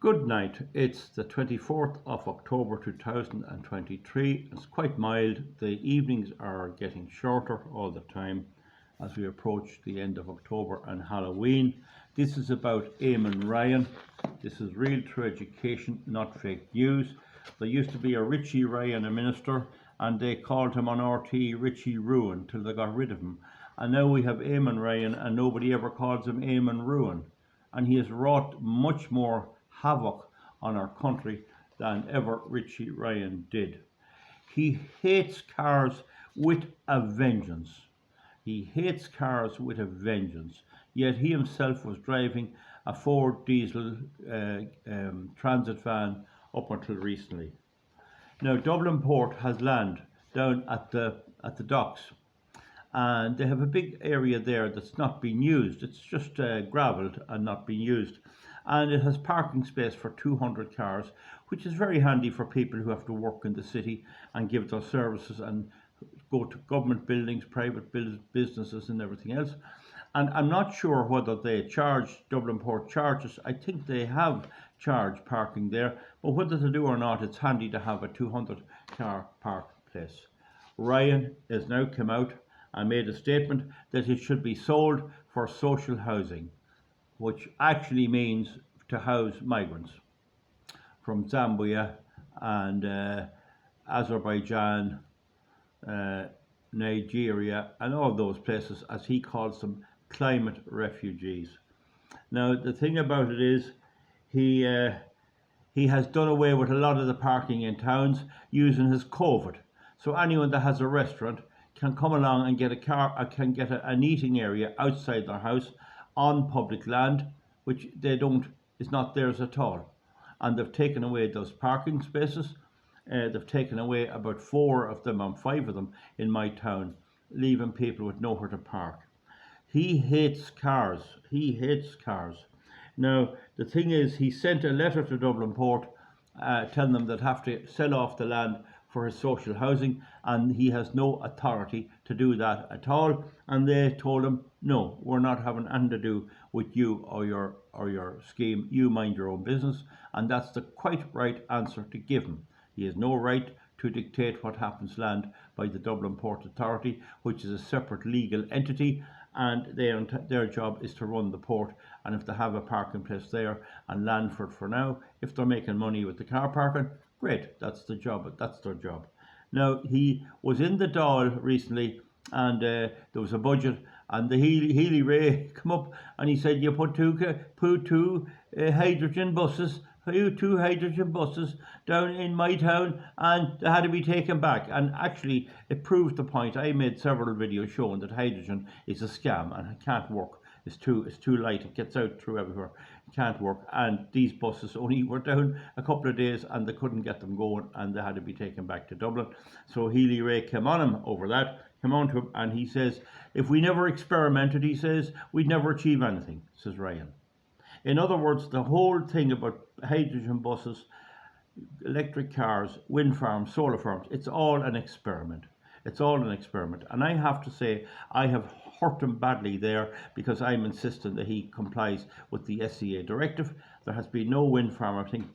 Good night. It's the 24th of October 2023. It's quite mild. The evenings are getting shorter all the time as we approach the end of October and Halloween. This is about Eamonn Ruan. This is real true education, not fake news. There used to be a Richie Ruan, a minister, and they called him on RT Richie Ruan till they got rid of him. And now we have Eamonn Ruan and nobody ever calls him Eamonn Ruan. And he has wrought much more havoc on our country than ever Richie Ruan did. He hates cars with a vengeance. He hates cars with a vengeance. Yet he himself was driving a Ford diesel transit van up until recently. Now Dublin Port has land down at the docks, and they have a big area there that's not being used. It's just gravelled and not being used. And it has parking space for 200 cars, which is very handy for people who have to work in the city and give their services and go to government buildings, private businesses and everything else. And I'm not sure whether they charge, Dublin Port charges. I think they have charged parking there, but whether they do or not, it's handy to have a 200 car park place. Ruan has now come out and made a statement that it should be sold for social housing, which actually means to house migrants from Zambia and Azerbaijan, Nigeria, and all those places, as he calls them, climate refugees. Now, the thing about it is, he has done away with a lot of the parking in towns using his COVID. So anyone that has a restaurant can come along and get a car, can get an eating area outside their house on public land, which they don't, is not theirs at all. And they've taken away those parking spaces. They've taken away about 4 of them and 5 of them in my town, leaving people with nowhere to park. He hates cars. He hates cars. Now, the thing is, he sent a letter to Dublin Port telling them they'd have to sell off the land for his social housing, and he has no authority to do that at all. And they told him, no, we're not having anything to do with you or your scheme. You mind your own business. And that's the quite right answer to give him. He has no right to dictate what happens land by the Dublin Port Authority, which is a separate legal entity, and their job is to run the port. And if they have a parking place there and land for now, if they're making money with the car parking, great, that's the job, that's their job. Now, he was in the Dáil recently, and there was a budget, and the Healy Ray come up and he said, you put two hydrogen buses down in my town, and they had to be taken back. And actually, it proved the point. I made several videos showing that hydrogen is a scam and it can't work. It's too light. It gets out through everywhere. It can't work. And these buses only were down a couple of days, and they couldn't get them going, and they had to be taken back to Dublin. So Healy Ray came on him over that. Came on to him, and he says, if we never experimented, he says, we'd never achieve anything, says Ruan. In other words, the whole thing about hydrogen buses, electric cars, wind farms, solar farms, it's all an experiment. It's all an experiment. And I have to say, I have hurt him badly there, because I'm insisting that he complies with the SCA directive. There has been no wind farm, I think,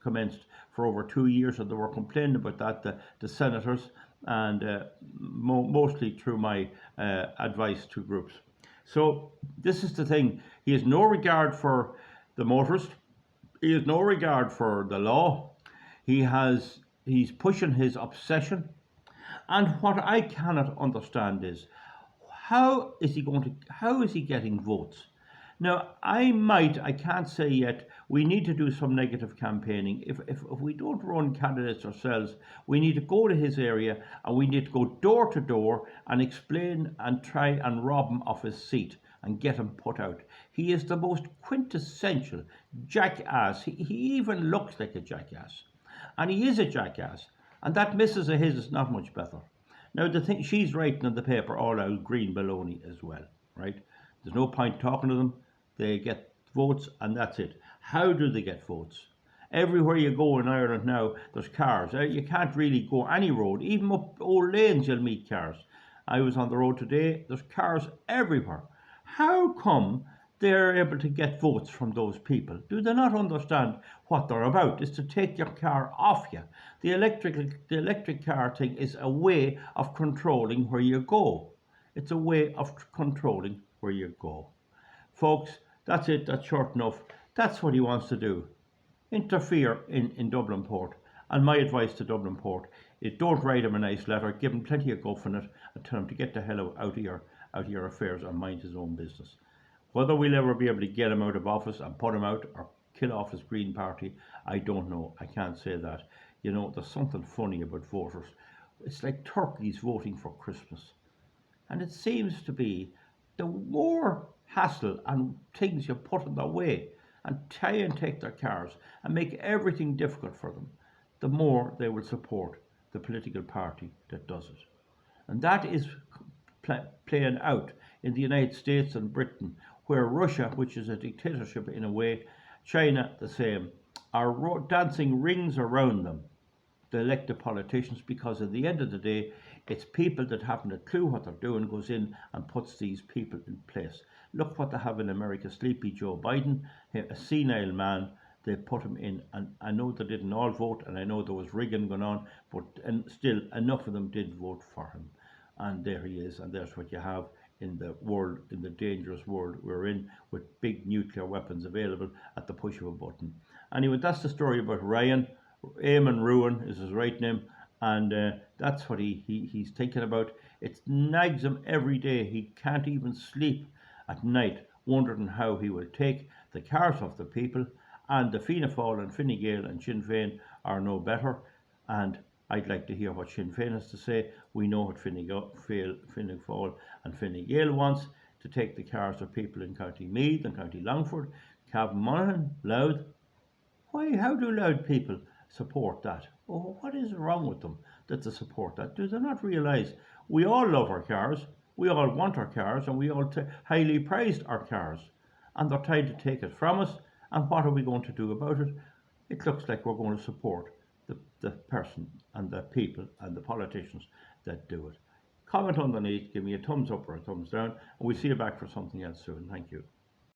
commenced for over 2 years, and they were complaining about that, the senators, and mostly through my advice to groups. So this is the thing. He has no regard for the motorist. He has no regard for the law. He's pushing his obsession. And what I cannot understand is, how is he getting votes? Now, I can't say yet, we need to do some negative campaigning. If we don't run candidates ourselves, we need to go to his area and we need to go door to door and explain and try and rob him of his seat and get him put out. He is the most quintessential jackass. He even looks like a jackass. And he is a jackass. And that missus of his is not much better. Now, the thing, she's writing in the paper all out green baloney as well, right? There's no point talking to them. They get votes and that's it. How do they get votes? Everywhere you go in Ireland now, there's cars. You can't really go any road. Even up old lanes, you'll meet cars. I was on the road today. There's cars everywhere. How come they're able to get votes from those people. Do they not understand what they're about? Is to take your car off you. The electric car thing is a way of controlling where you go. It's a way of controlling where you go. Folks, that's it. That's short enough. That's what he wants to do. Interfere in Dublin Port. And my advice to Dublin Port is don't write him a nice letter, give him plenty of guff in it, and tell him to get the hell out of your affairs and mind his own business. Whether we'll ever be able to get him out of office and put him out or kill off his Green Party, I don't know. I can't say that. There's something funny about voters. It's like turkeys voting for Christmas. And it seems to be the more hassle and things you put in their way and try and take their cars and make everything difficult for them, the more they will support the political party that does it. And that is playing out in the United States and Britain, where Russia, which is a dictatorship in a way, China the same, are dancing rings around them, the elected politicians, because at the end of the day, it's people that haven't a clue what they're doing goes in and puts these people in place. Look what they have in America, Sleepy Joe Biden, a senile man. They put him in, and I know they didn't all vote, and I know there was rigging going on, but still enough of them did vote for him. And there he is, and there's what you have in the world, in the dangerous world we're in, with big nuclear weapons available at the push of a button. Anyway, that's the story about Ryan. Eamonn Ruan is his right name, and that's what he's thinking about. It nags him every day. He can't even sleep at night, wondering how he will take the cars off the people. And the Fianna Fáil and Fine Gael and Sinn Féin are no better. And I'd like to hear what Sinn Féin has to say. We know what Fianna Fáil and Fine Gael wants, to take the cars of people in County Meath and County Longford. Cavan Monaghan, Louth. Why? How do Louth people support that? Oh, what is wrong with them that they support that? Do they not realise we all love our cars, we all want our cars, and we all highly prized our cars, and they're trying to take it from us? And what are we going to do about it? It looks like we're going to support the person and the people and the politicians that do it. Comment underneath, give me a thumbs up or a thumbs down, and we'll see you back for something else soon. Thank you.